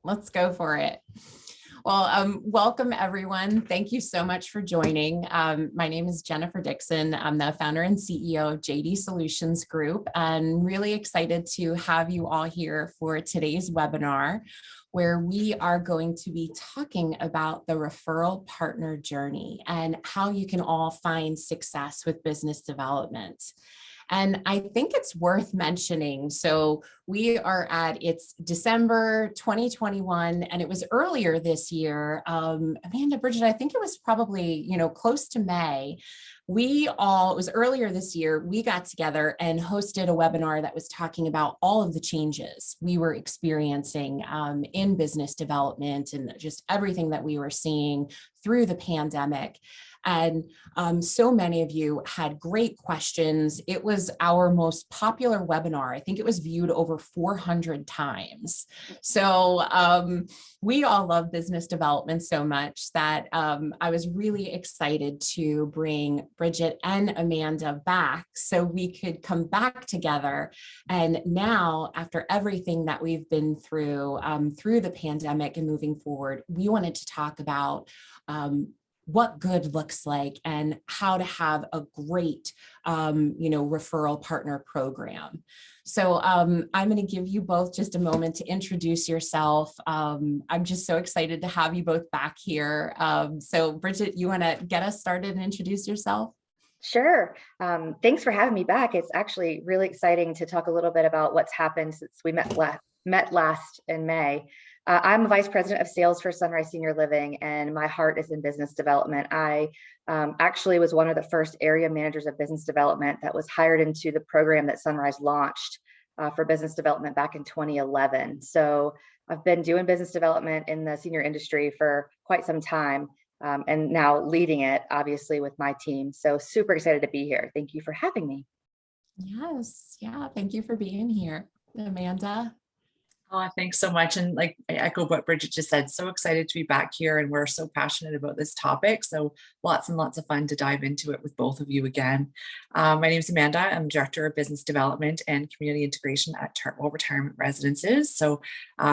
Let's go for it. Well, welcome everyone. Thank you so much for joining. My name is Jennifer Dixon. I'm the founder and CEO of JD Solutions Group, and really excited to have you all here for today's webinar, where we are going to be talking about the referral partner journey and how you can all find success with business development. And I think it's worth mentioning, so we are it's December 2021, and it was earlier this year, Amanda, Bridget, I think it was probably, close to May. It was earlier this year, we got together and hosted a webinar that was talking about all of the changes we were experiencing in business development and just everything that we were seeing through the pandemic. And so many of you had great questions. It was our most popular webinar. I think it was viewed over 400 times. So we all love business development so much that I was really excited to bring Brigitte and Amanda back so we could come back together. And now, after everything that we've been through the pandemic and moving forward, we wanted to talk about what good looks like and how to have a great, referral partner program. So I'm going to give you both just a moment to introduce yourself. I'm just so excited to have you both back here. So Brigitte, you want to get us started and introduce yourself? Sure. Thanks for having me back. It's actually really exciting to talk a little bit about what's happened since we met last in May. I'm a vice president of sales for Sunrise Senior Living, and my heart is in business development. I actually was one of the first area managers of business development that was hired into the program that Sunrise launched for business development back in 2011. So I've been doing business development in the senior industry for quite some time, and now leading it, obviously, with my team. So super excited to be here. Thank you for having me. Yes. Yeah. Thank you for being here. Amanda? Oh, thanks so much. And I echo what Brigitte just said, so excited to be back here, and we're so passionate about this topic. So lots and lots of fun to dive into it with both of you again. My name is Amanda. I'm Director of Business Development and Community Integration at Chartwell Retirement Residences. So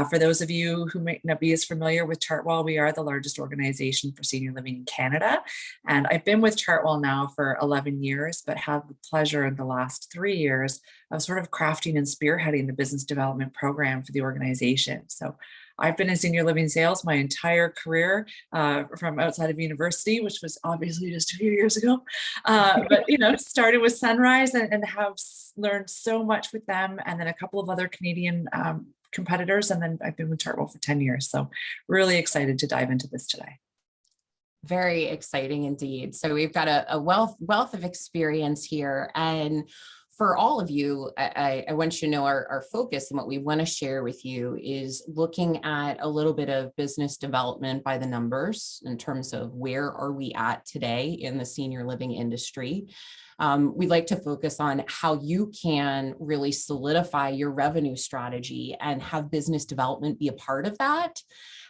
for those of you who might not be as familiar with Chartwell, we are the largest organization for senior living in Canada. And I've been with Chartwell now for 11 years, but had the pleasure in the last 3 years of sort of crafting and spearheading the business development program for the organization. So I've been in senior living sales my entire career from outside of university, which was obviously just a few years ago. But, started with Sunrise and have learned so much with them, and then a couple of other Canadian competitors. And then I've been with Chartwell for 10 years. So really excited to dive into this today. Very exciting indeed. So we've got a wealth of experience here. And for all of you, I want you to know our focus and what we want to share with you is looking at a little bit of business development by the numbers in terms of where are we at today in the senior living industry. We'd like to focus on how you can really solidify your revenue strategy and have business development be a part of that.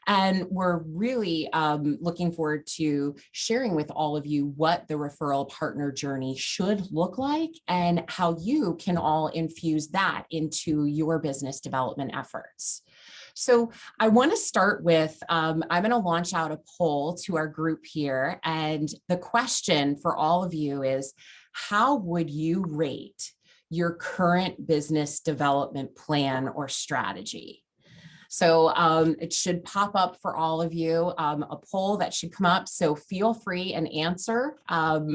And we're really looking forward to sharing with all of you what the referral partner journey should look like and how you can all infuse that into your business development efforts. So I want to start with, I'm going to launch out a poll to our group here. And the question for all of you is, how would you rate your current business development plan or strategy? So it should pop up for all of you, a poll that should come up. So feel free and answer.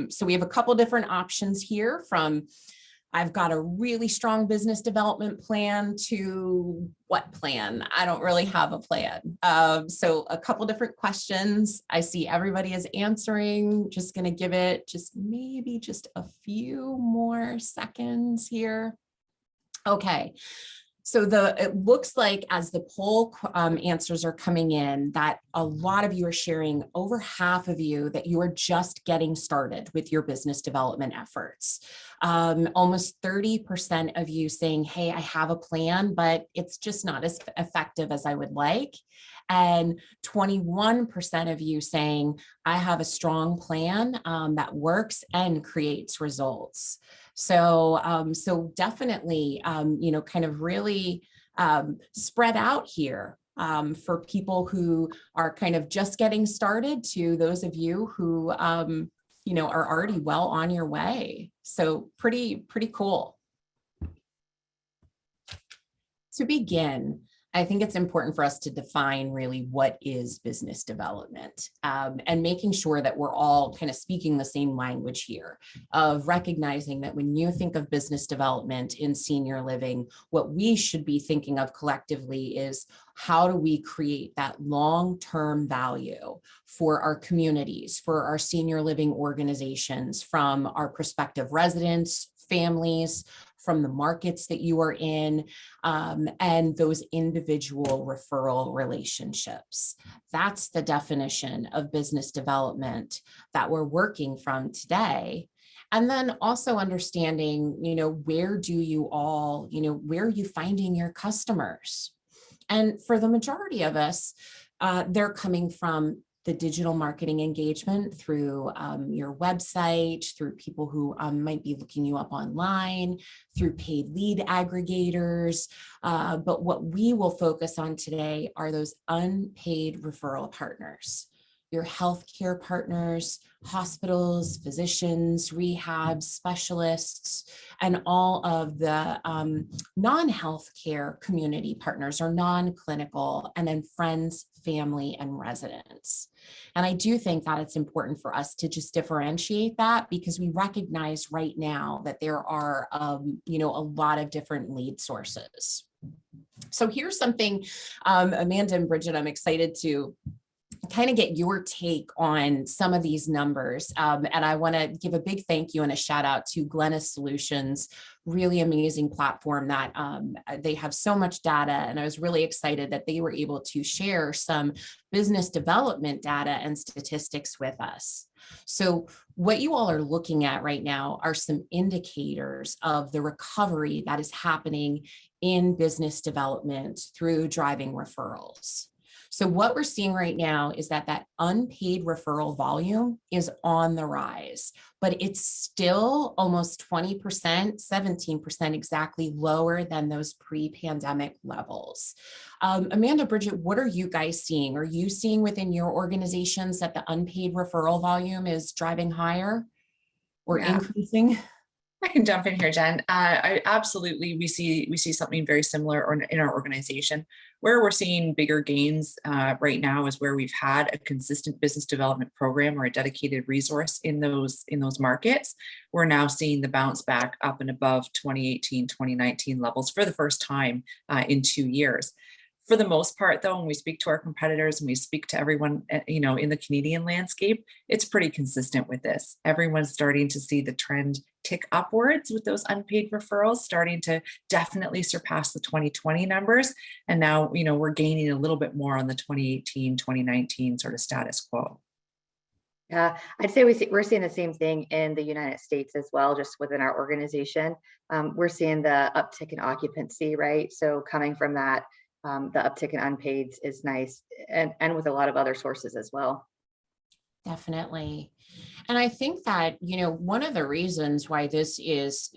So we have a couple different options here, from I've got a really strong business development plan to what plan? I don't really have a plan. So a couple different questions. I see everybody is answering. Just going to give it maybe just a few more seconds here. Okay. So it looks like as the poll answers are coming in, that a lot of you are sharing, over half of you, that you are just getting started with your business development efforts. Almost 30% of you saying, hey, I have a plan, but it's just not as effective as I would like. And 21% of you saying, I have a strong plan that works and creates results. So definitely, kind of really spread out here for people who are kind of just getting started to those of you who, are already well on your way. So pretty cool. To begin, I think it's important for us to define really what is business development, and making sure that we're all kind of speaking the same language here, of recognizing that when you think of business development in senior living, what we should be thinking of collectively is how do we create that long-term value for our communities, for our senior living organizations, from our prospective residents, families, from the markets that you are in, and those individual referral relationships. That's the definition of business development that we're working from today. And then also understanding, where are you finding your customers? And for the majority of us, they're coming from the digital marketing engagement through your website, through people who might be looking you up online, through paid lead aggregators. But what we will focus on today are those unpaid referral partners, your healthcare partners, hospitals, physicians, rehab specialists, and all of the non-healthcare community partners or non-clinical, and then friends, family, and residents. And I do think that it's important for us to just differentiate that, because we recognize right now that there are, a lot of different lead sources. So here's something, Amanda and Brigitte, I'm excited to kind of get your take on some of these numbers. And I want to give a big thank you and a shout out to Glennis Solutions, really amazing platform that they have so much data. And I was really excited that they were able to share some business development data and statistics with us. So what you all are looking at right now are some indicators of the recovery that is happening in business development through driving referrals. So what we're seeing right now is that unpaid referral volume is on the rise, but it's still almost 20%, 17% exactly lower than those pre-pandemic levels. Amanda, Brigitte, what are you guys seeing? Are you seeing within your organizations that the unpaid referral volume is driving higher or increasing? I can jump in here, Jen. I absolutely, we see something very similar in our organization. Where we're seeing bigger gains right now is where we've had a consistent business development program or a dedicated resource in those markets. We're now seeing the bounce back up and above 2018, 2019 levels for the first time in 2 years. For the most part, though, when we speak to our competitors and we speak to everyone, in the Canadian landscape, it's pretty consistent with this. Everyone's starting to see the trend tick upwards with those unpaid referrals, starting to definitely surpass the 2020 numbers. And now, we're gaining a little bit more on the 2018, 2019 sort of status quo. Yeah, I'd say we're seeing the same thing in the United States as well, just within our organization. We're seeing the uptick in occupancy, right? So coming from that, the uptick in unpaids is nice, and with a lot of other sources as well. Definitely. And I think that, one of the reasons why this is,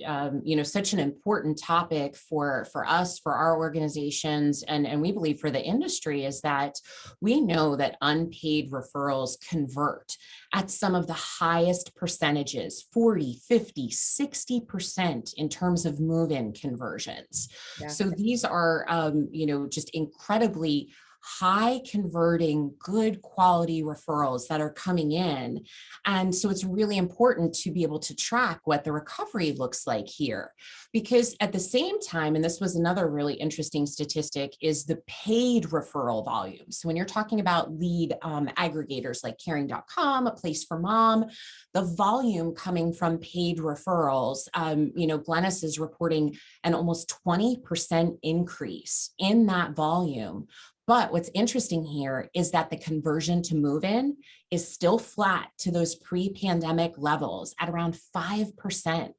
such an important topic for us, for our organizations, and we believe for the industry, is that we know that unpaid referrals convert at some of the highest percentages, 40, 50, 60% in terms of move-in conversions. Yeah. So these are, just incredibly high converting, good quality referrals that are coming in. And so it's really important to be able to track what the recovery looks like here, because at the same time, and this was another really interesting statistic, is the paid referral volume. So when you're talking about lead aggregators like caring.com, A Place for Mom, the volume coming from paid referrals, Glennis is reporting an almost 20% increase in that volume. But what's interesting here is that the conversion to move-in is still flat to those pre-pandemic levels at around 5%.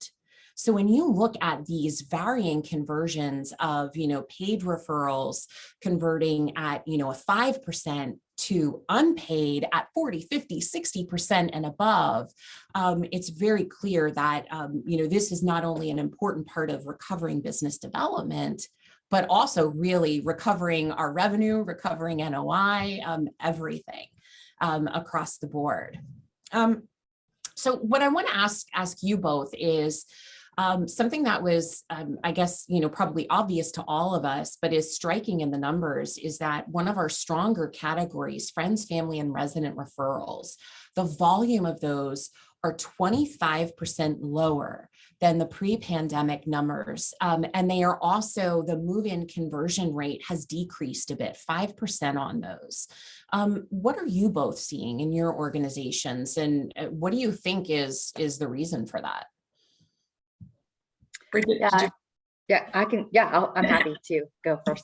So when you look at these varying conversions of, paid referrals converting at, a 5% to unpaid at 40, 50, 60% and above, it's very clear that, this is not only an important part of recovering business development, but also really recovering our revenue, recovering NOI, everything across the board. So what I want to ask you both is something that was, I guess, probably obvious to all of us, but is striking in the numbers, is that one of our stronger categories, friends, family, and resident referrals, the volume of those are 25% lower than the pre-pandemic numbers. And they are also, the move-in conversion rate has decreased a bit, 5% on those. What are you both seeing in your organizations, and what do you think is the reason for that? Brigitte, I'm happy to go first.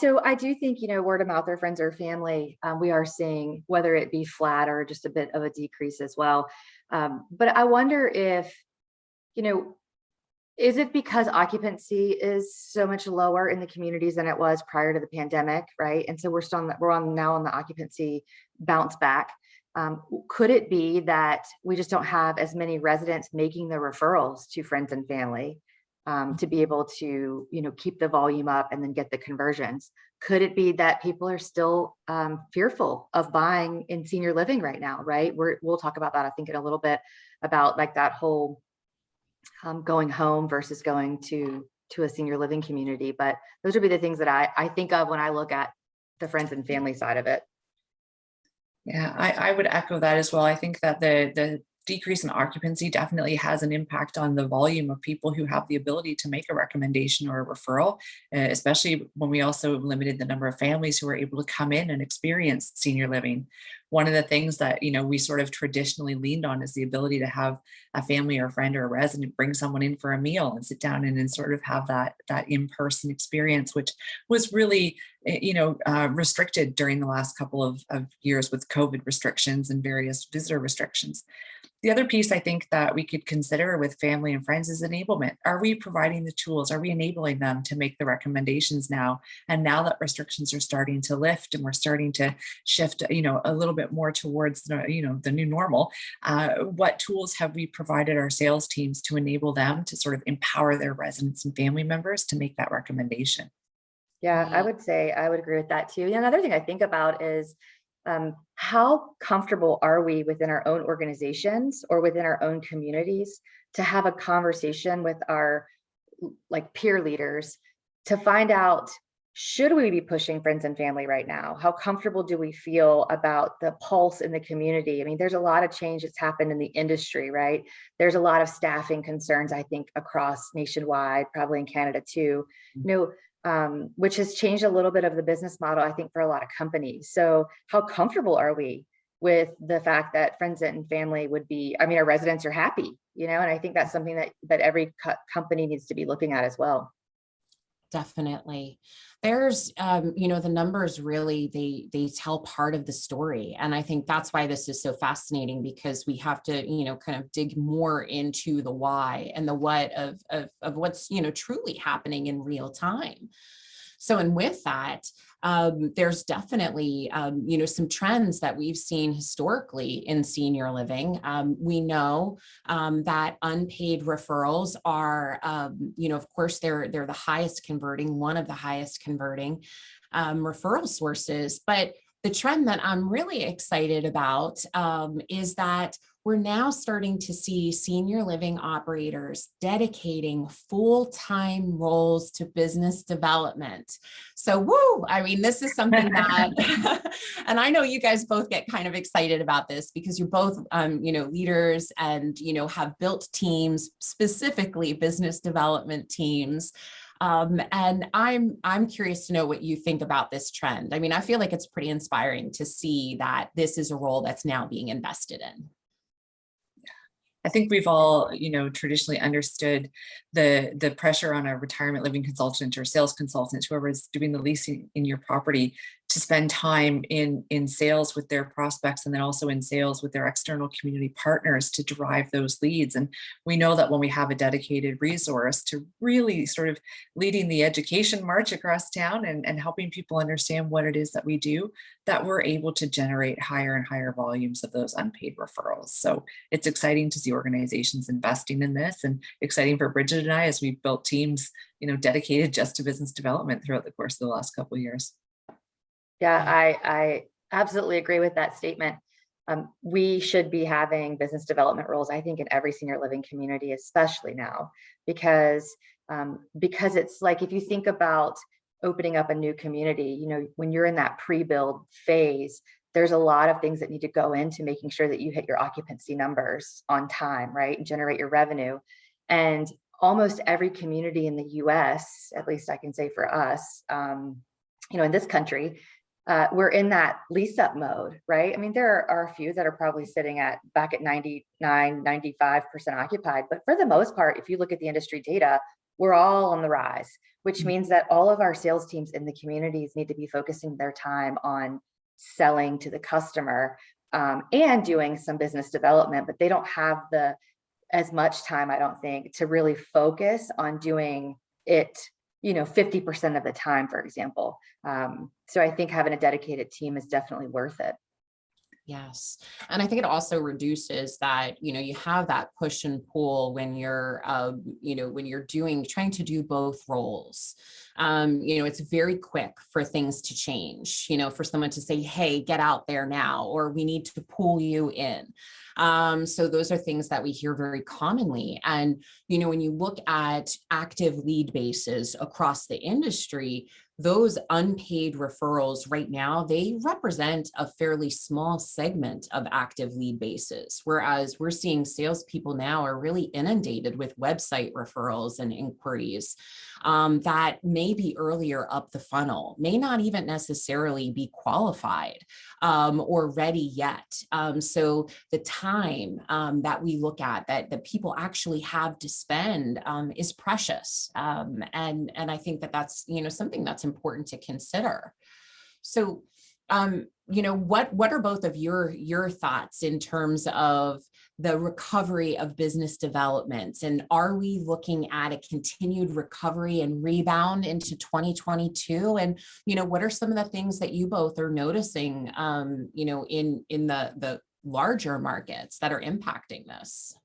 So I do think, word of mouth or friends or family, we are seeing, whether it be flat or just a bit of a decrease as well. But I wonder if, is it because occupancy is so much lower in the communities than it was prior to the pandemic, right? And so we're now on the occupancy bounce back. Could it be that we just don't have as many residents making the referrals to friends and family to be able to, keep the volume up and then get the conversions? Could it be that people are still fearful of buying in senior living right now, right? We'll talk about that, I think, in a little bit, about like that whole going home versus going to a senior living community. But those would be the things that I think of when I look at the friends and family side of it. Yeah, I would echo that as well. I think that the decrease in occupancy definitely has an impact on the volume of people who have the ability to make a recommendation or a referral, especially when we also limited the number of families who were able to come in and experience senior living. One of the things that, we sort of traditionally leaned on is the ability to have a family or a friend or a resident bring someone in for a meal and sit down and sort of have that in-person experience, which was really, restricted during the last couple of years with COVID restrictions and various visitor restrictions. The other piece I think that we could consider with family and friends is enablement. Are we providing the tools? Are we enabling them to make the recommendations now? And now that restrictions are starting to lift and we're starting to shift, a little bit more towards the new normal, what tools have we provided our sales teams to enable them to sort of empower their residents and family members to make that recommendation? Yeah, I would say I would agree with that too. Another thing I think about is how comfortable are we within our own organizations or within our own communities to have a conversation with our peer leaders to find out, should we be pushing friends and family right now? How comfortable do we feel about the pulse in the community? I mean, there's a lot of change that's happened in the industry, right? There's a lot of staffing concerns, I think, across nationwide, probably in Canada too. Which has changed a little bit of the business model, I think, for a lot of companies. So how comfortable are we with the fact that friends and family would be, our residents are happy, and I think that's something that every company needs to be looking at as well. Definitely. There's, the numbers really, they tell part of the story. And I think that's why this is so fascinating, because we have to, kind of dig more into the why and the what of what's, truly happening in real time. So, and with that, there's definitely, some trends that we've seen historically in senior living. We know that unpaid referrals are, of course, they're the highest converting, one of the highest converting referral sources. But the trend that I'm really excited about is that we're now starting to see senior living operators dedicating full-time roles to business development. So, this is something that, and I know you guys both get kind of excited about this because you're both, leaders and, have built teams, specifically business development teams. And I'm curious to know what you think about this trend. I feel like it's pretty inspiring to see that this is a role that's now being invested in. I think we've all, traditionally understood the pressure on a retirement living consultant or sales consultant, whoever is doing the leasing in your property, to spend time in sales with their prospects, and then also in sales with their external community partners to drive those leads. And we know that when we have a dedicated resource to really sort of leading the education march across town and helping people understand what it is that we do, that we're able to generate higher and higher volumes of those unpaid referrals. So it's exciting to see organizations investing in this, and exciting for Bridget and I as we've built teams, dedicated just to business development throughout the course of the last couple of years. Yeah, I absolutely agree with that statement. We should be having business development roles, I think, in every senior living community, especially now, because it's like, if you think about opening up a new community, when you're in that pre-build phase, there's a lot of things that need to go into making sure that you hit your occupancy numbers on time, right? And generate your revenue. And almost every community in the US, at least I can say for us, in this country, we're in that lease up mode, right? I mean, there are a few that are probably sitting back at 99, 95% occupied, but for the most part, if you look at the industry data, we're all on the rise, which means that all of our sales teams in the communities need to be focusing their time on selling to the customer and doing some business development, but they don't have as much time, I don't think, to really focus on doing it 50% of the time, for example. So I think having a dedicated team is definitely worth it. Yes. And I think it also reduces that, you have that push and pull when you're, when you're trying to do both roles. It's very quick for things to change, for someone to say, hey, get out there now, or we need to pull you in. So those are things that we hear very commonly. And, when you look at active lead bases across the industry, those unpaid referrals right now, they represent a fairly small segment of active lead bases, whereas we're seeing salespeople now are really inundated with website referrals and inquiries that may be earlier up the funnel, may not even necessarily be qualified or ready yet. So the time that we look at that people actually have to spend is precious. And I think that's, something that's important to consider. So, what are both of your thoughts in terms of the recovery of business development? And are we looking at a continued recovery and rebound into 2022? And, what are some of the things that you both are noticing, in the larger markets that are impacting this?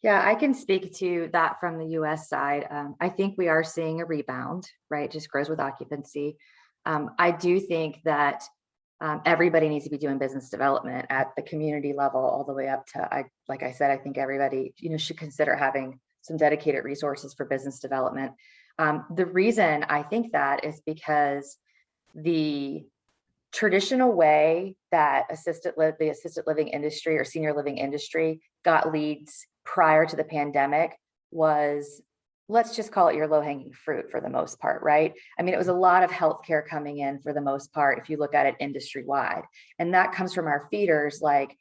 Yeah, I can speak to that from the US side. I think we are seeing a rebound, right? It just grows with occupancy. I do think that everybody needs to be doing business development at the community level, all the way up to, like I said, I think everybody, should consider having some dedicated resources for business development. The reason I think that is because the traditional way that the assisted living industry or senior living industry got leads prior to the pandemic was, let's just call it your low-hanging fruit for the most part, right? I mean, it was a lot of healthcare coming in for the most part, if you look at it industry-wide. And that comes from our feeders, like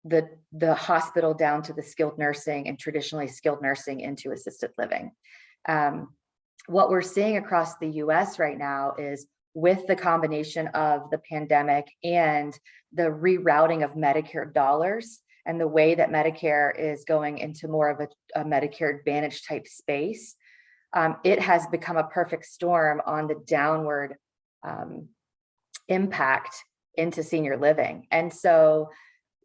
the hospital down to the skilled nursing and traditionally skilled nursing into assisted living. What we're seeing across the US right now is, with the combination of the pandemic and the rerouting of Medicare dollars, and the way that Medicare is going into more of a Medicare Advantage type space, it has become a perfect storm on the downward impact into senior living. And so,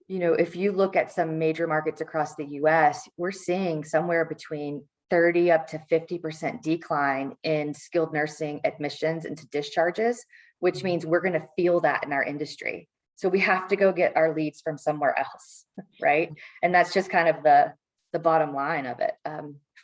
if you look at some major markets across the US, we're seeing somewhere between 30 up to 50% decline in skilled nursing admissions into discharges, which means we're going to feel that in our industry. So we have to go get our leads from somewhere else, right? And that's just kind of the bottom line of it,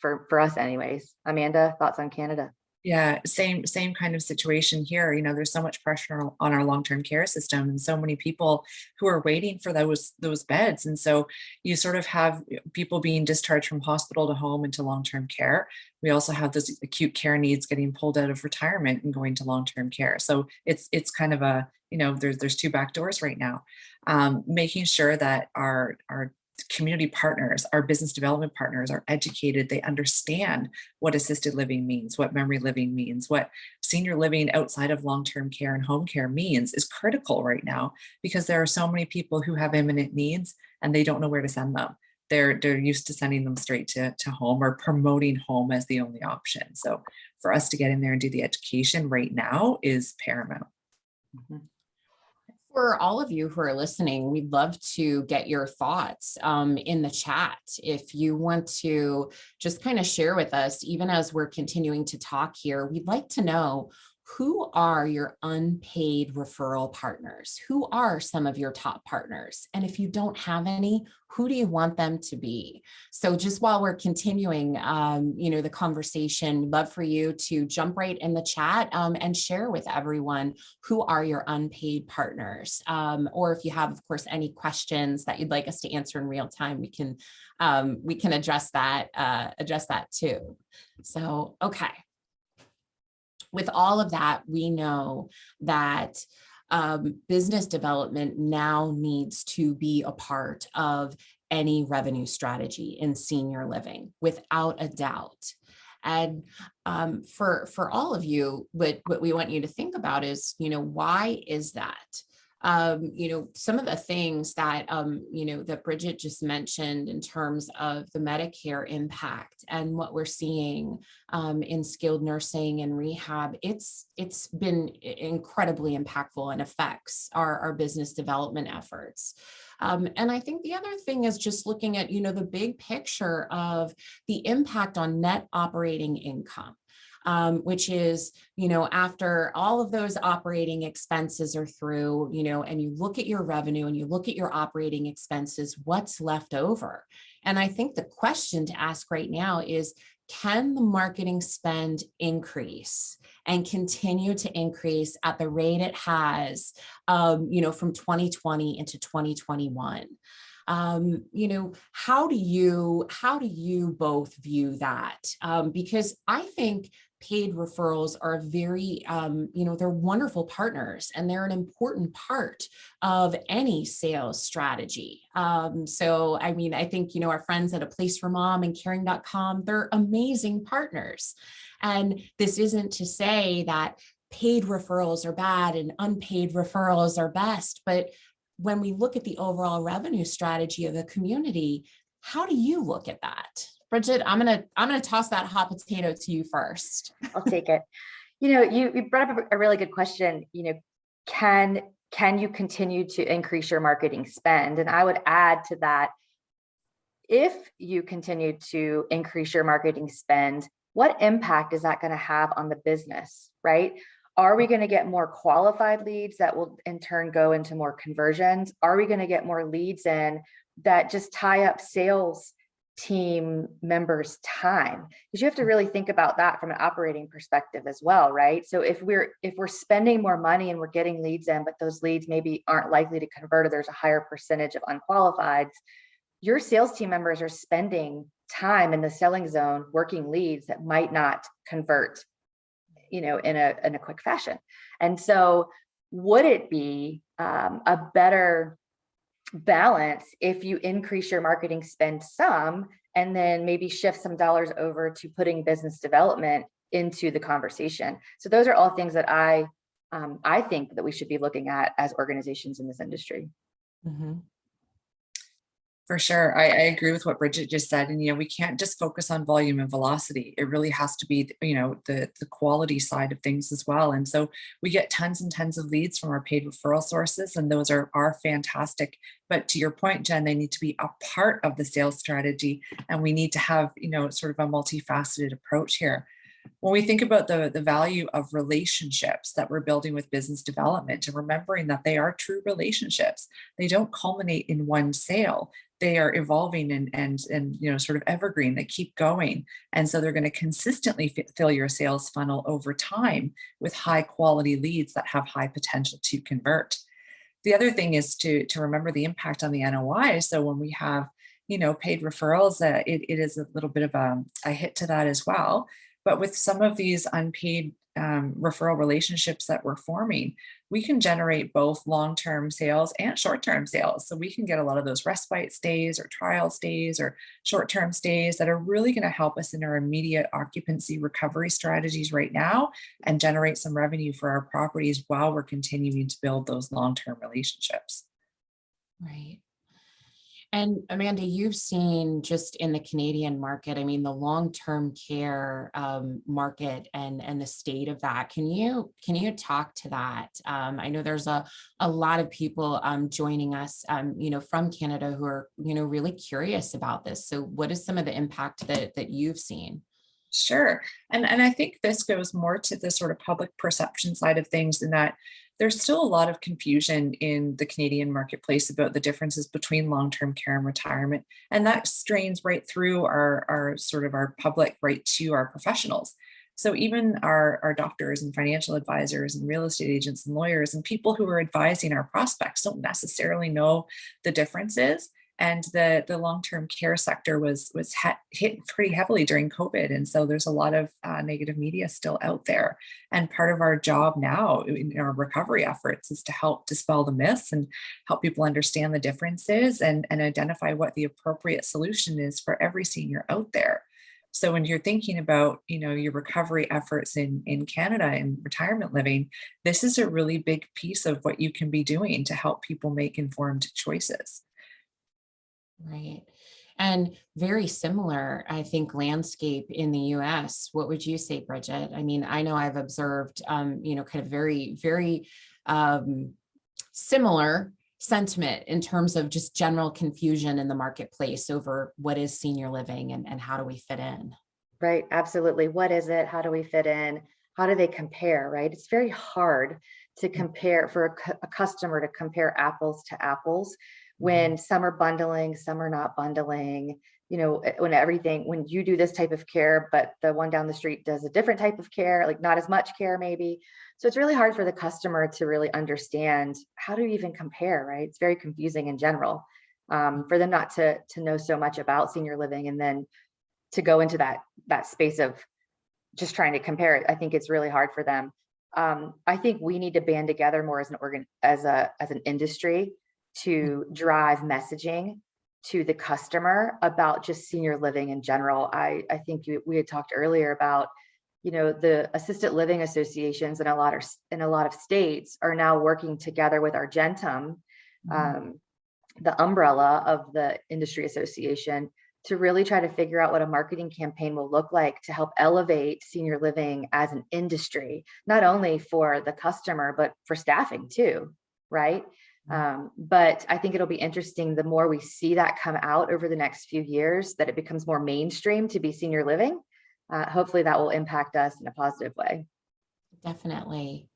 for us anyways. Amanda, thoughts on Canada? Yeah, same kind of situation here. There's so much pressure on our long-term care system, and so many people who are waiting for those beds. And so you sort of have people being discharged from hospital to home into long-term care. We also have those acute care needs getting pulled out of retirement and going to long-term care. So it's kind of a, there's two back doors right now. Making sure that our community partners, our business development partners are educated. They understand what assisted living means, what memory living means, what senior living outside of long-term care and home care means is critical right now, because there are so many people who have imminent needs and they don't know where to send them. They're used to sending them straight to home or promoting home as the only option. So for us to get in there and do the education right now is paramount. Mm-hmm. For all of you who are listening, we'd love to get your thoughts in the chat. If you want to just kind of share with us, even as we're continuing to talk here, we'd like to know, who are your unpaid referral partners? Who are some of your top partners? And if you don't have any, who do you want them to be? So just while we're continuing, the conversation, love for you to jump right in the chat and share with everyone, who are your unpaid partners? Or if you have, of course, any questions that you'd like us to answer in real time, we can address that too. So, okay. With all of that, we know that business development now needs to be a part of any revenue strategy in senior living, without a doubt. And for all of you, what we want you to think about is, why is that? Some of the things that, that Brigitte just mentioned in terms of the Medicare impact and what we're seeing in skilled nursing and rehab, it's been incredibly impactful and affects our business development efforts. And I think the other thing is just looking at, the big picture of the impact on net operating income. Which is, after all of those operating expenses are through, and you look at your revenue and you look at your operating expenses, what's left over? And I think the question to ask right now is, can the marketing spend increase and continue to increase at the rate it has, from 2020 into 2021? How do you both view that? Because I think paid referrals are very, they're wonderful partners, and they're an important part of any sales strategy. So, I think, our friends at A Place for Mom and caring.com, they're amazing partners. And this isn't to say that paid referrals are bad and unpaid referrals are best, but when we look at the overall revenue strategy of a community, how do you look at that? Brigitte, I'm gonna toss that hot potato to you first. I'll take it. You brought up a really good question. Can you continue to increase your marketing spend? And I would add to that, if you continue to increase your marketing spend, what impact is that going to have on the business, right? Are we going to get more qualified leads that will in turn go into more conversions? Are we going to get more leads in that just tie up sales team members' time? Because you have to really think about that from an operating perspective as well, right? So if we're spending more money and we're getting leads in, but those leads maybe aren't likely to convert, or there's a higher percentage of unqualifieds, your sales team members are spending time in the selling zone working leads that might not convert, in a quick fashion. And so would it be a better balance if you increase your marketing spend some, and then maybe shift some dollars over to putting business development into the conversation? So those are all things that I think that we should be looking at as organizations in this industry. Mm-hmm. For sure. I agree with what Brigitte just said. And, we can't just focus on volume and velocity. It really has to be, the quality side of things as well. And so we get tons and tons of leads from our paid referral sources, and those are fantastic. But to your point, Jen, they need to be a part of the sales strategy, and we need to have, sort of a multifaceted approach here. When we think about the value of relationships that we're building with business development, and remembering that they are true relationships, they don't culminate in one sale. They are evolving and sort of evergreen. They keep going. And so they're going to consistently fill your sales funnel over time with high quality leads that have high potential to convert. The other thing is to remember the impact on the NOI. So when we have, paid referrals, it is a little bit of a hit to that as well. But with some of these unpaid referral relationships that we're forming, we can generate both long-term sales and short-term sales. So we can get a lot of those respite stays or trial stays or short-term stays that are really going to help us in our immediate occupancy recovery strategies right now and generate some revenue for our properties while we're continuing to build those long-term relationships. Right. And Amanda, you've seen just in the Canadian market, I mean, the long-term care market and the state of that. Can you talk to that? I know there's a lot of people joining us, from Canada who are, really curious about this. So what is some of the impact that you've seen? Sure. And I think this goes more to the sort of public perception side of things, in that there's still a lot of confusion in the Canadian marketplace about the differences between long-term care and retirement. And that strains right through our sort of our public right to our professionals. So even our doctors and financial advisors and real estate agents and lawyers and people who are advising our prospects don't necessarily know the differences. And the long-term care sector was hit pretty heavily during COVID. And so there's a lot of negative media still out there. And part of our job now in our recovery efforts is to help dispel the myths and help people understand the differences and identify what the appropriate solution is for every senior out there. So when you're thinking about, your recovery efforts in Canada and retirement living, this is a really big piece of what you can be doing to help people make informed choices. Right. And very similar, I think, landscape in the US. What would you say, Brigitte? I mean, I know I've observed, kind of very, very similar sentiment in terms of just general confusion in the marketplace over what is senior living and how do we fit in? Right. Absolutely. What is it? How do we fit in? How do they compare? Right. It's very hard to compare for a customer to compare apples to apples when some are bundling, some are not bundling, when you do this type of care, but the one down the street does a different type of care, like not as much care maybe. So it's really hard for the customer to really understand how do you even compare, right? It's very confusing in general for them not to know so much about senior living and then to go into that space of just trying to compare it. I think it's really hard for them. I think we need to band together more as an industry to drive messaging to the customer about just senior living in general. I think we had talked earlier about, the assisted living associations in a lot of states are now working together with our Gentum, the umbrella of the industry association, to really try to figure out what a marketing campaign will look like to help elevate senior living as an industry, not only for the customer, but for staffing too, right? But I think it'll be interesting the more we see that come out over the next few years, that it becomes more mainstream to be senior living. Hopefully that will impact us in a positive way. Definitely.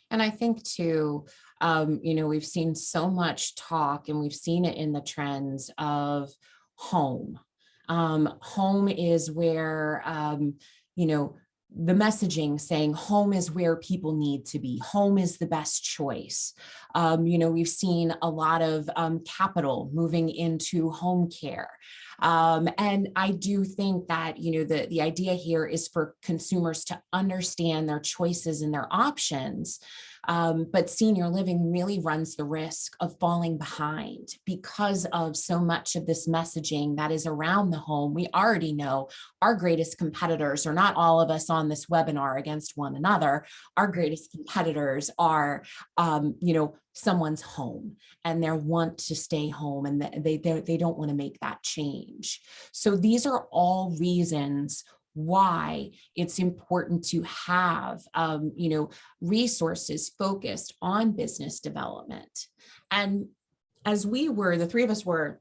And I think too, we've seen so much talk and we've seen it in the trends of home. Home is where, the messaging saying home is where people need to be. Home is the best choice. We've seen a lot of capital moving into home care. And I do think that, the idea here is for consumers to understand their choices and their options. But senior living really runs the risk of falling behind because of so much of this messaging that is around the home. We already know our greatest competitors are not all of us on this webinar against one another. Our greatest competitors are, someone's home and they want to stay home and they don't want to make that change. So these are all reasons why it's important to have, resources focused on business development. And as the three of us were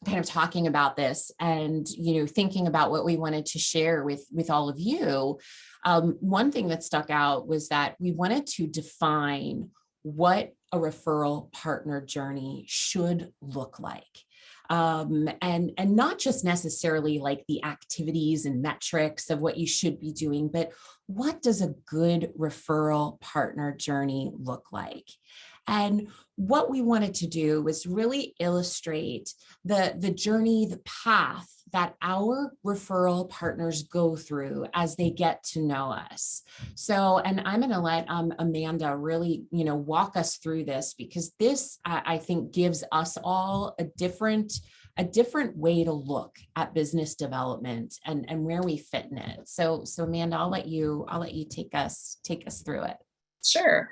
kind of talking about this and, thinking about what we wanted to share with all of you, one thing that stuck out was that we wanted to define what a referral partner journey should look like. And not just necessarily like the activities and metrics of what you should be doing, but what does a good referral partner journey look like? And what we wanted to do was really illustrate the journey, the path that our referral partners go through as they get to know us. So, and I'm going to let Amanda really, walk us through this, because this, I think, gives us all a different way to look at business development and where we fit in it. So Amanda, I'll let you take us through it. Sure.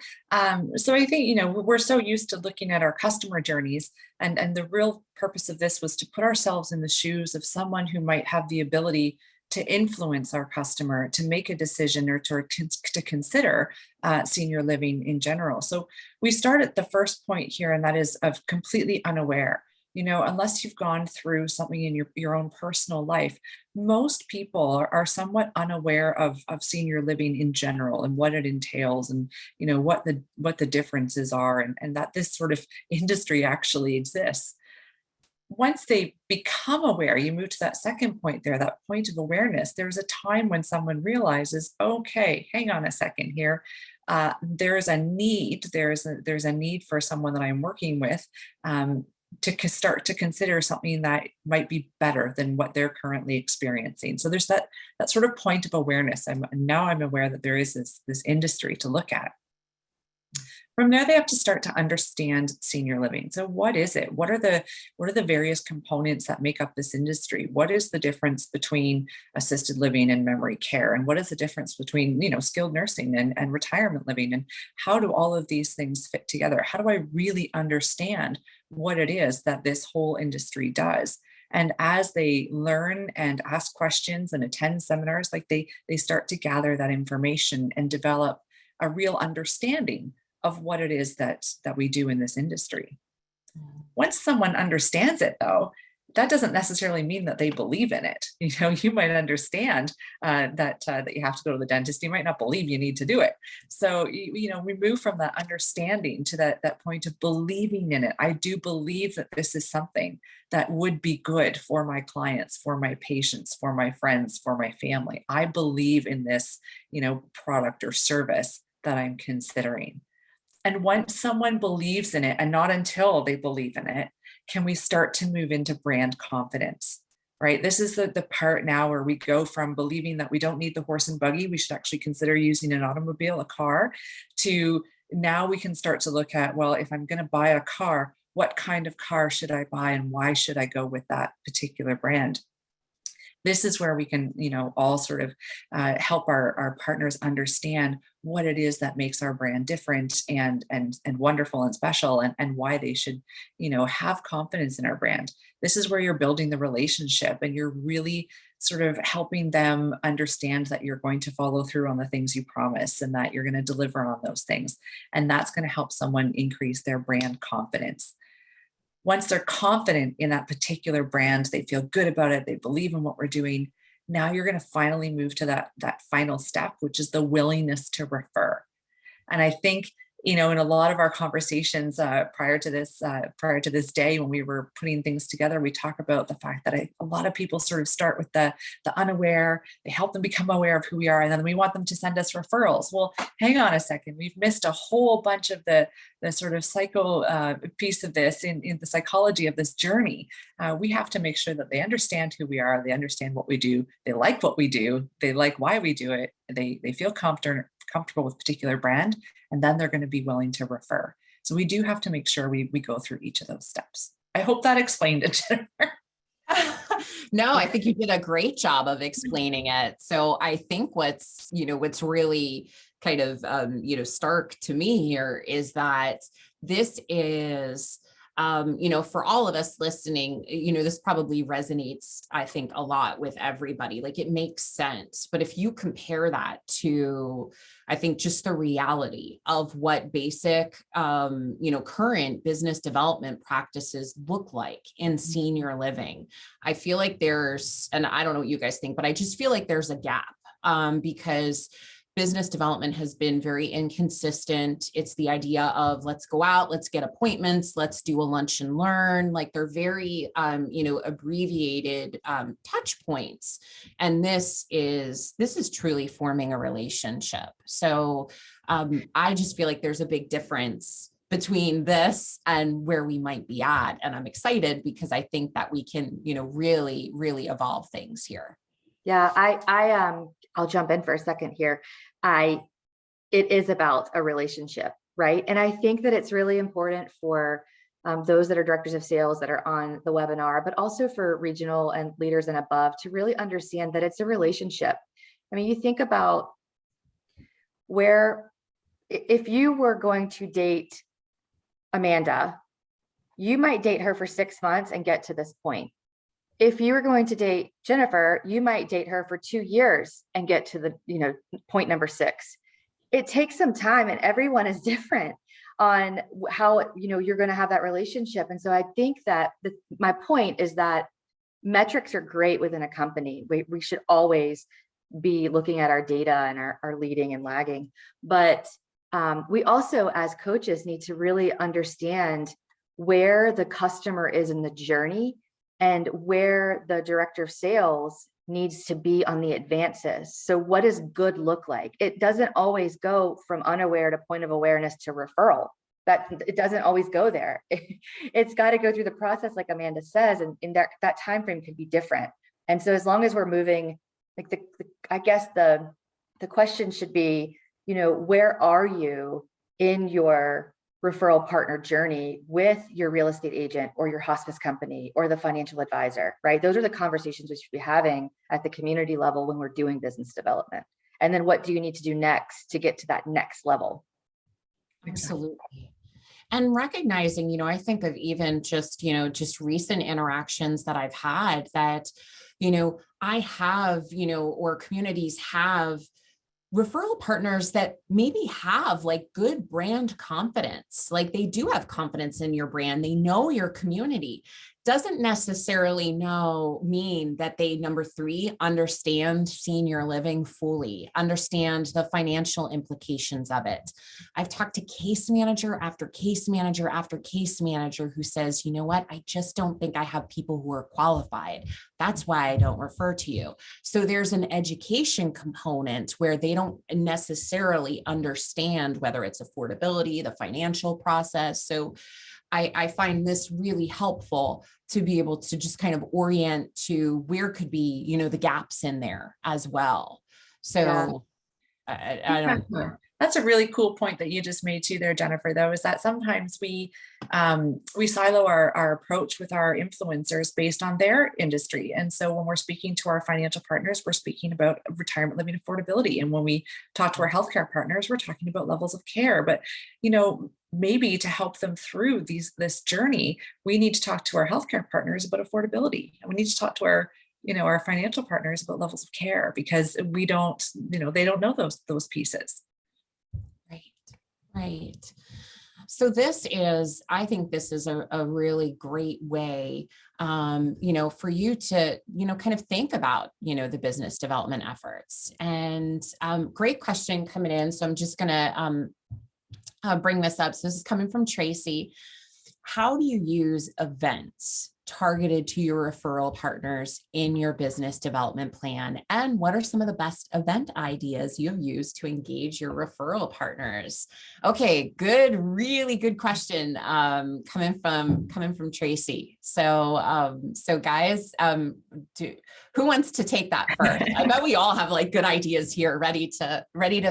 So I think, we're so used to looking at our customer journeys, and the real purpose of this was to put ourselves in the shoes of someone who might have the ability to influence our customer, to make a decision, or to consider senior living in general. So we start at the first point here, and that is of completely unaware. Unless you've gone through something in your own personal life, most people are somewhat unaware of senior living in general and what it entails, and what the differences are, and that this sort of industry actually exists. Once they become aware, you move to that second point there, that point of awareness. There's a time when someone realizes, okay, hang on a second here. There's a need. There's a need for someone that I'm working with. To start to consider something that might be better than what they're currently experiencing. So there's that sort of point of awareness. I'm aware that there is this industry to look at. From there, they have to start to understand senior living. So what is it? What are the various components that make up this industry? What is the difference between assisted living and memory care? And what is the difference between, skilled nursing and retirement living? And how do all of these things fit together? How do I really understand what it is that this whole industry does? And as they learn and ask questions and attend seminars, like they start to gather that information and develop a real understanding of what it is that we do in this industry. Once someone understands it, though, that doesn't necessarily mean that they believe in it. You might understand that you have to go to the dentist. You might not believe you need to do it. So, we move from that understanding to that point of believing in it. I do believe that this is something that would be good for my clients, for my patients, for my friends, for my family. I believe in this, product or service that I'm considering. And once someone believes in it, and not until they believe in it, can we start to move into brand confidence, right? This is the part now where we go from believing that we don't need the horse and buggy, we should actually consider using an automobile, a car, to now we can start to look at, well, if I'm going to buy a car, what kind of car should I buy and why should I go with that particular brand? This is where we can, all sort of help our partners understand what it is that makes our brand different and wonderful and special, and why they should, have confidence in our brand. This is where you're building the relationship, and you're really sort of helping them understand that you're going to follow through on the things you promise, and that you're going to deliver on those things. And that's going to help someone increase their brand confidence. Once they're confident in that particular brand, they feel good about it, they believe in what we're doing. Now you're going to finally move to that final step, which is the willingness to refer. And I think, in a lot of our conversations prior to this day, when we were putting things together, we talk about the fact that a lot of people sort of start with the unaware. They help them become aware of who we are, and then we want them to send us referrals. Well, hang on a second. We've missed a whole bunch of the sort of psycho piece of this in the psychology of this journey. We have to make sure that they understand who we are. They understand what we do. They like what we do. They like why we do it. They feel comfortable with a particular brand, and then they're going to be willing to refer. So we do have to make sure we go through each of those steps. I hope that explained it, Jennifer. No, I think you did a great job of explaining it. So I think what's really kind of, stark to me here is that this is, for all of us listening, this probably resonates, I think, a lot with everybody. Like, it makes sense. But if you compare that to, I think, just the reality of what basic, current business development practices look like in senior living, I feel like there's, and I don't know what you guys think, but I just feel like there's a gap, because business development has been very inconsistent. It's the idea of let's go out, let's get appointments, let's do a lunch and learn. Like they're very, abbreviated touch points. And this is truly forming a relationship. So I just feel like there's a big difference between this and where we might be at. And I'm excited because I think that we can, really, really evolve things here. Yeah, I'll jump in for a second here. It is about a relationship, right? And I think that it's really important for those that are directors of sales that are on the webinar, but also for regional and leaders and above to really understand that it's a relationship. I mean, you think about if you were going to date Amanda, you might date her for 6 months and get to this point. If you were going to date Jennifer, you might date her for 2 years and get to the, point number 6. It takes some time and everyone is different on how, you're going to have that relationship. And so I think that my point is that metrics are great within a company. We should always be looking at our data and our leading and lagging. But we also, as coaches, need to really understand where the customer is in the journey and where the director of sales needs to be on the advances. So what does good look like? It doesn't always go from unaware to point of awareness to referral. That it doesn't always go there. It's got to go through the process, like Amanda says, and in that time frame could be different. And so as long as we're moving, like I guess the question should be, where are you in your referral partner journey with your real estate agent or your hospice company or the financial advisor, right? Those are the conversations we should be having at the community level when we're doing business development. And then what do you need to do next to get to that next level? Absolutely. And recognizing, I think of even just recent interactions that I've had that, I have, or communities have referral partners that maybe have like good brand confidence, like they do have confidence in your brand. They know your community. Doesn't necessarily mean that they, number 3, understand senior living fully, understand the financial implications of it. I've talked to case manager after case manager after case manager who says, you know what, I just don't think I have people who are qualified. That's why I don't refer to you. So there's an education component where they don't necessarily understand whether it's affordability, the financial process. So I find this really helpful to be able to just kind of orient to where could be, the gaps in there as well. So yeah. I don't know. That's a really cool point that you just made too there, Jennifer, though, is that sometimes we silo our approach with our influencers based on their industry. And so when we're speaking to our financial partners, we're speaking about retirement living affordability. And when we talk to our healthcare partners, we're talking about levels of care. But, maybe to help them through this journey, we need to talk to our healthcare partners about affordability. And we need to talk to our financial partners about levels of care, because we don't, they don't know those pieces. Right. So I think this is a really great way, for you to, kind of think about, the business development efforts. And great question coming in. So I'm just going to bring this up. So this is coming from Tracy. How do you use events targeted to your referral partners in your business development plan? And what are some of the best event ideas you have used to engage your referral partners? Okay, really good question coming from Tracy. So guys, who wants to take that first? I bet we all have like good ideas here ready to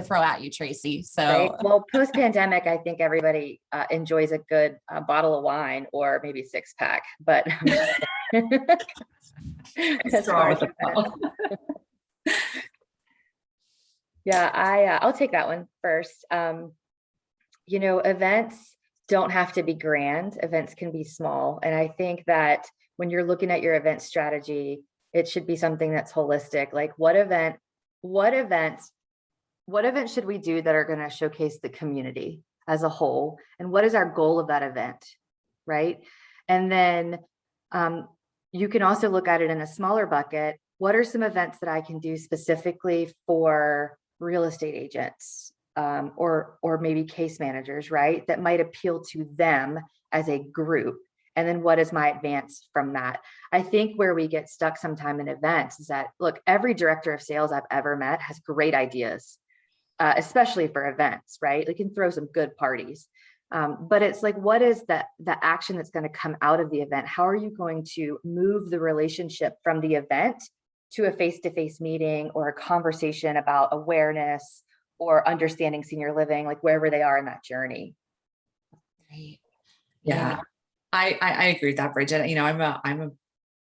throw at you, Tracy. So right. Well, post-pandemic, I think everybody enjoys a good bottle of wine or maybe 6-pack, but yeah, I'll take that one first. Events don't have to be grand. Events can be small. And I think that when you're looking at your event strategy, it should be something that's holistic. Like what events should we do that are going to showcase the community as a whole? And what is our goal of that event? Right. And then you can also look at it in a smaller bucket. What are some events that I can do specifically for real estate agents, or maybe case managers, right? That might appeal to them as a group. And then what is my advance from that? I think where we get stuck sometime in events is that, look, every director of sales I've ever met has great ideas, especially for events, right? They can throw some good parties. But it's like, what is the action that's going to come out of the event? How are you going to move the relationship from the event to a face-to-face meeting or a conversation about awareness or understanding senior living, like wherever they are in that journey? Right. Yeah. I agree with that, Bridget. You know, I'm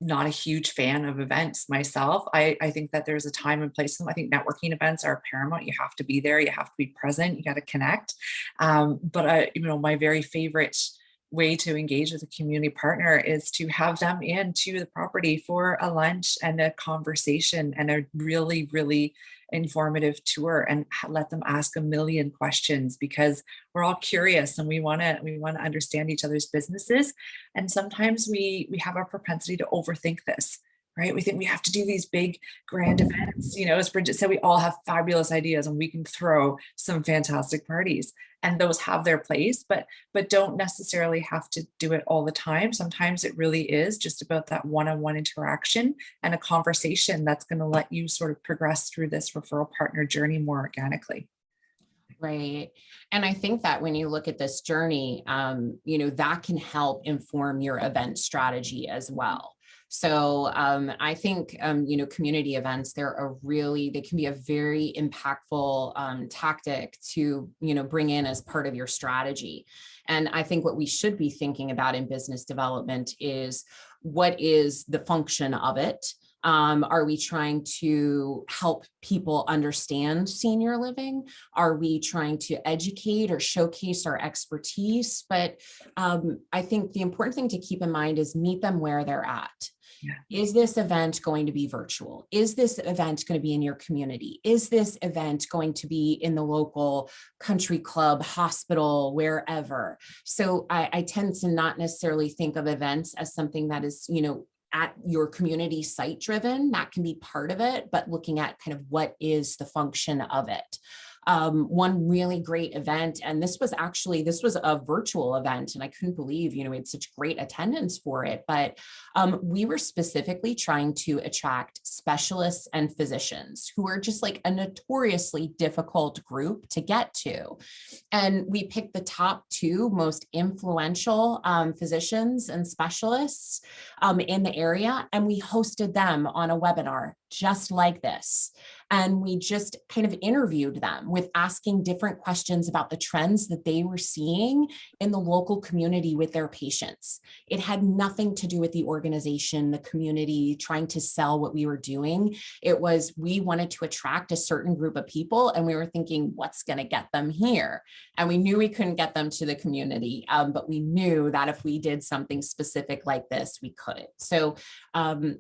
not a huge fan of events myself. I think that there's a time and place. I think networking events are paramount. You have to be there. You have to be present. You got to connect. But you know, my very favorite way to engage with a community partner is to have them into the property for a lunch and a conversation and a really, really informative tour, and let them ask a million questions, because we're all curious and we want to understand each other's businesses. And sometimes we have a propensity to overthink this, right? We think we have to do these big grand events. You know, as Bridget said, we all have fabulous ideas and we can throw some fantastic parties, and those have their place, but don't necessarily have to do it all the time. Sometimes it really is just about that one-on-one interaction and a conversation that's going to let you sort of progress through this referral partner journey more organically. Right. And I think that when you look at this journey, you know, that can help inform your event strategy as well. So I think, you know, community events, they can be a very impactful tactic to, you know, bring in as part of your strategy. And I think what we should be thinking about in business development is, what is the function of it? Are we trying to help people understand senior living? Are we trying to educate or showcase our expertise? But I think the important thing to keep in mind is meet them where they're at. Yeah. Is this event going to be virtual? Is this event going to be in your community? Is this event going to be in the local country club, hospital, wherever? So I tend to not necessarily think of events as something that is, you know, at your community site driven. That can be part of it, but looking at kind of what is the function of it. One really great event, and this was a virtual event, and I couldn't believe, you know, we had such great attendance for it, but we were specifically trying to attract specialists and physicians who are just like a notoriously difficult group to get to. And we picked the top 2 most influential physicians and specialists in the area, and we hosted them on a webinar just like this. And we just kind of interviewed them with asking different questions about the trends that they were seeing in the local community with their patients. It had nothing to do with the organization, the community, trying to sell what we were doing. It was, we wanted to attract a certain group of people, and we were thinking, what's going to get them here? And we knew we couldn't get them to the community, but we knew that if we did something specific like this, we couldn't. So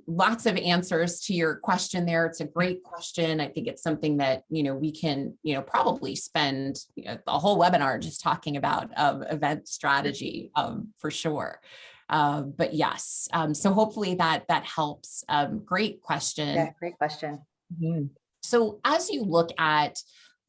lots of answers to your question there. It's a great question. I think it's something that, you know, we can, you know, probably spend a whole webinar just talking about event strategy for sure. But yes, so hopefully that helps. Great question. Yeah, great question. Mm-hmm. So as you look at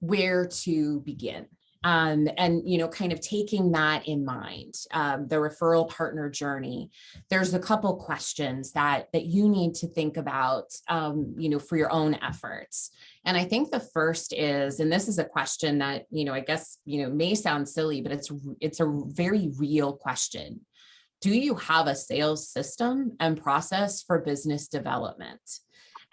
where to begin, and, you know, kind of taking that in mind, the referral partner journey, there's a couple questions that you need to think about, you know, for your own efforts. And I think the first is, and this is a question that, you know, I guess, you know, may sound silly, but it's a very real question. Do you have a sales system and process for business development?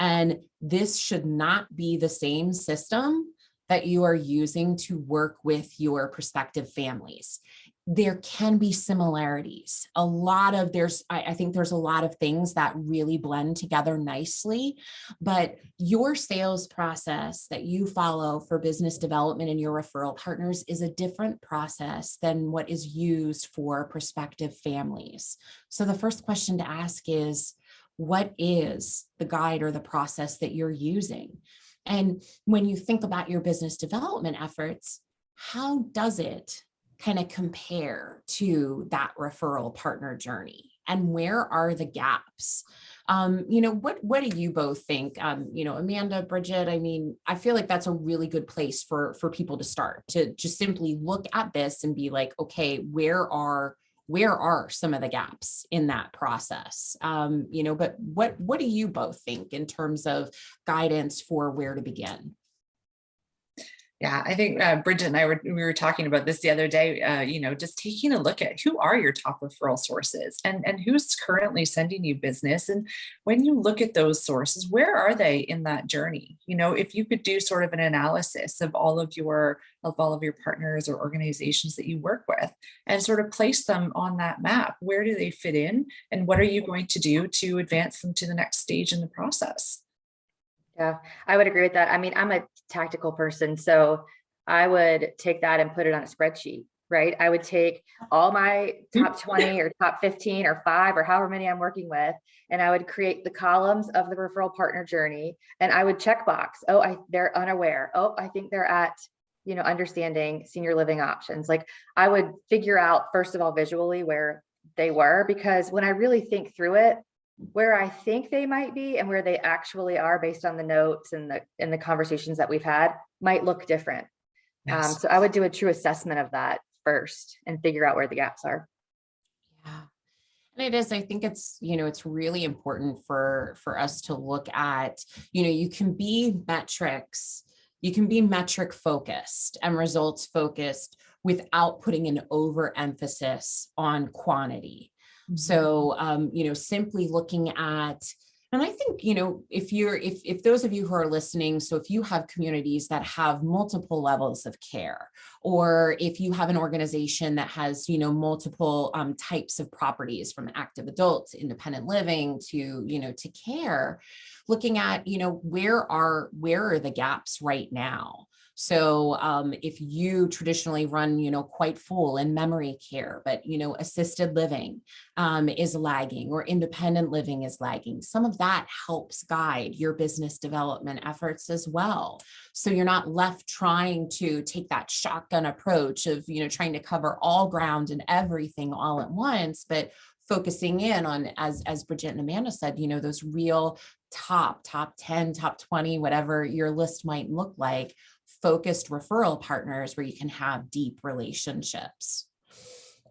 And this should not be the same system that you are using to work with your prospective families. There can be similarities. I think there's a lot of things that really blend together nicely, but your sales process that you follow for business development and your referral partners is a different process than what is used for prospective families. So the first question to ask is, what is the guide or the process that you're using? And when you think about your business development efforts, how does it kind of compare to that referral partner journey? And where are the gaps? What do you both think? Amanda, Bridget, I mean, I feel like that's a really good place for people to start, to just simply look at this and be like, okay, where are some of the gaps in that process? But what do you both think in terms of guidance for where to begin? Yeah, I think Bridget and I we were talking about this the other day, just taking a look at who are your top referral sources and who's currently sending you business. And when you look at those sources, where are they in that journey? If you could do sort of an analysis of all of your partners or organizations that you work with and sort of place them on that map, where do they fit in? And what are you going to do to advance them to the next stage in the process? Yeah, I would agree with that. I mean, I'm a tactical person, so I would take that and put it on a spreadsheet, right? I would take all my top 20 or top 15 or 5 or however many I'm working with, and I would create the columns of the referral partner journey, and I would checkbox, they're unaware. Oh, I think they're at, understanding senior living options. Like, I would figure out, first of all, visually where they were, because when I really think through it, where I think they might be and where they actually are based on the notes and the conversations that we've had might look different. Yes. So I would do a true assessment of that first and figure out where the gaps are. Yeah. And it is, I think it's really important for us to look at, you can be metric focused and results focused without putting an overemphasis on quantity. So, simply looking at, and I think, if those of you who are listening, so if you have communities that have multiple levels of care, or if you have an organization that has, multiple types of properties, from active adult to independent living to care, looking at, where are the gaps right now? So if you traditionally run, quite full in memory care, but, assisted living is lagging, or independent living is lagging, some of that helps guide your business development efforts as well. So you're not left trying to take that shotgun approach of, trying to cover all ground and everything all at once, but focusing in on, as Brigitte and Amanda said, those real top 10, top 20, whatever your list might look like, focused referral partners where you can have deep relationships.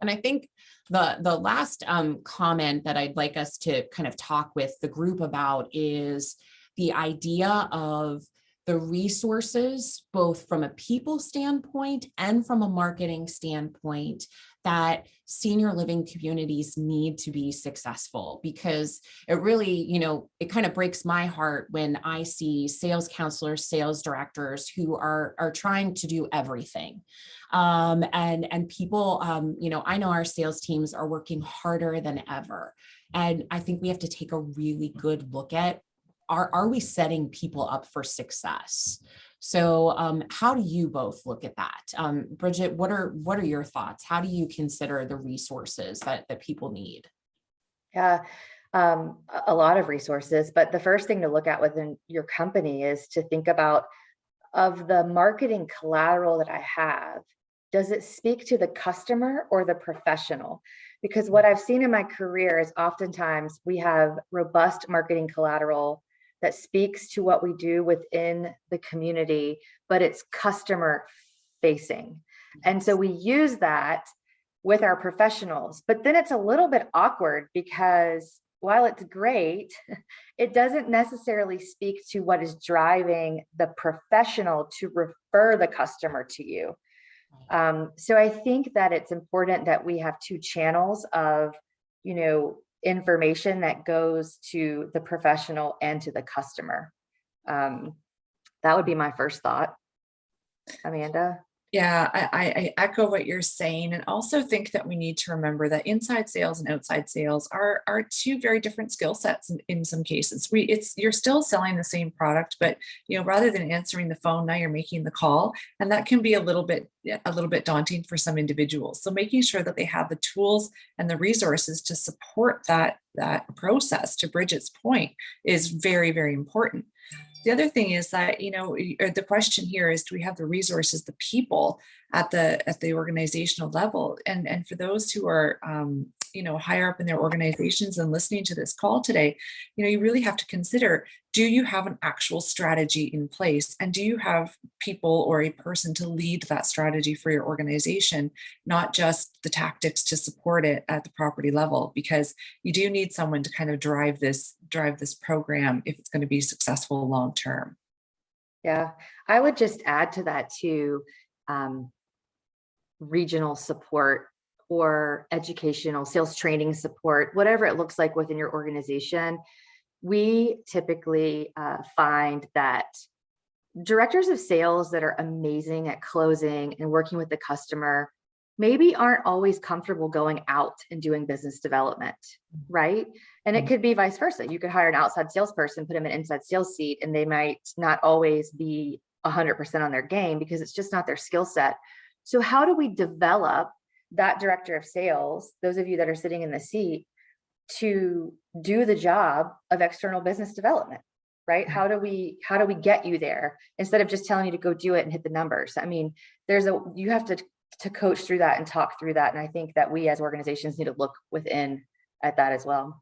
And I think the last comment that I'd like us to kind of talk with the group about is the idea of the resources, both from a people standpoint and from a marketing standpoint, that senior living communities need to be successful. Because it really, it kind of breaks my heart when I see sales counselors, sales directors who are trying to do everything. And people, I know our sales teams are working harder than ever. And I think we have to take a really good look at, are we setting people up for success? So how do you both look at that? Brigitte, what are your thoughts? How do you consider the resources that people need? Yeah, a lot of resources, but the first thing to look at within your company is to think about, of the marketing collateral that I have, does it speak to the customer or the professional? Because what I've seen in my career is oftentimes we have robust marketing collateral that speaks to what we do within the community, but it's customer facing. And so we use that with our professionals, but then it's a little bit awkward, because while it's great, it doesn't necessarily speak to what is driving the professional to refer the customer to you. So I think that it's important that we have two channels of, information that goes to the professional and to the customer. That would be my first thought. Amanda? Yeah, I echo what you're saying, and also think that we need to remember that inside sales and outside sales are two very different skill sets in some cases. You're still selling the same product, but rather than answering the phone, now you're making the call, and that can be a little bit daunting for some individuals. So making sure that they have the tools and the resources to support that process, to Bridgette's point, is very, very important. The other thing is that, the question here is, do we have the resources, the people at the organizational level? And for those who are higher up in their organizations and listening to this call today, you really have to consider, do you have an actual strategy in place? And do you have people or a person to lead that strategy for your organization, not just the tactics to support it at the property level? Because you do need someone to kind of drive this program if it's going to be successful long term. Yeah, I would just add to that too, regional support or educational sales training support, whatever it looks like within your organization. We typically find that directors of sales that are amazing at closing and working with the customer maybe aren't always comfortable going out and doing business development, right? And it could be vice versa. You could hire an outside salesperson, put them in an inside sales seat, and they might not always be 100% on their game because it's just not their skill set. So how do we develop that director of sales, those of you that are sitting in the seat, to do the job of external business development, right? How do we get you there instead of just telling you to go do it and hit the numbers? I mean, you have to coach through that and talk through that. And I think that we as organizations need to look within at that as well.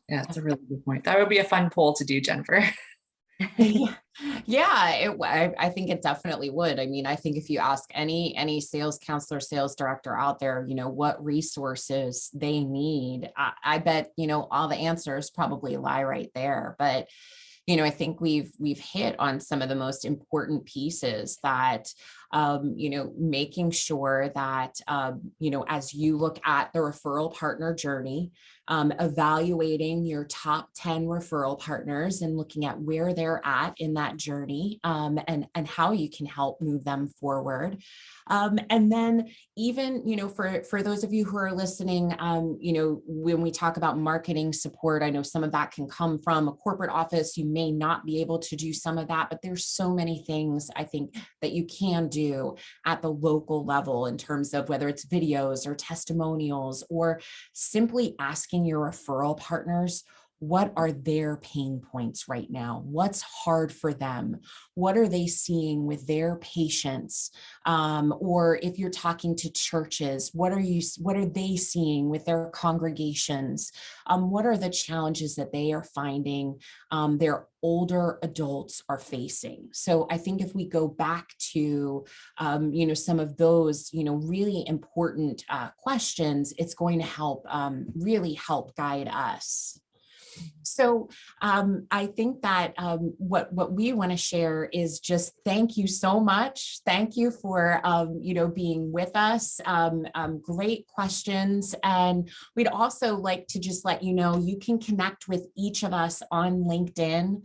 Yeah, that's a really good point. That would be a fun poll to do, Jennifer. Yeah, I think it definitely would. I mean, I think if you ask any sales counselor, sales director out there, what resources they need, I bet, all the answers probably lie right there. But I think we've hit on some of the most important pieces that, making sure that, as you look at the referral partner journey, evaluating your top 10 referral partners and looking at where they're at in that journey, and how you can help move them forward. And then even, for those of you who are listening, when we talk about marketing support, I know some of that can come from a corporate office. You may not be able to do some of that, but there's so many things I think that you can do at the local level in terms of whether it's videos or testimonials or simply asking your referral partners, what are their pain points right now? What's hard for them? What are they seeing with their patients? Or if you're talking to churches, what are they seeing with their congregations? What are the challenges that they are finding their older adults are facing? So I think if we go back to, some of those, really important questions, it's going to help really help guide us. So I think that what we want to share is just thank you so much. Thank you for, being with us. Great questions. And we'd also like to just let you know, you can connect with each of us on LinkedIn.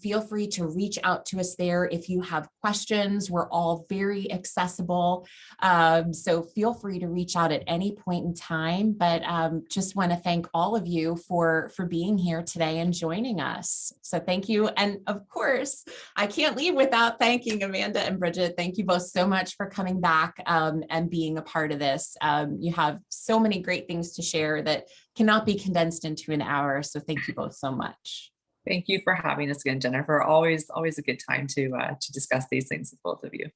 Feel free to reach out to us there if you have questions. We're all very accessible. So feel free to reach out at any point in time, but just want to thank all of you for being here today and joining us. So thank you. And of course, I can't leave without thanking Amanda and Brigitte. Thank you both so much for coming back and being a part of this. You have so many great things to share that cannot be condensed into an hour. So thank you both so much. Thank you for having us again, Jennifer. Always a good time to discuss these things with both of you.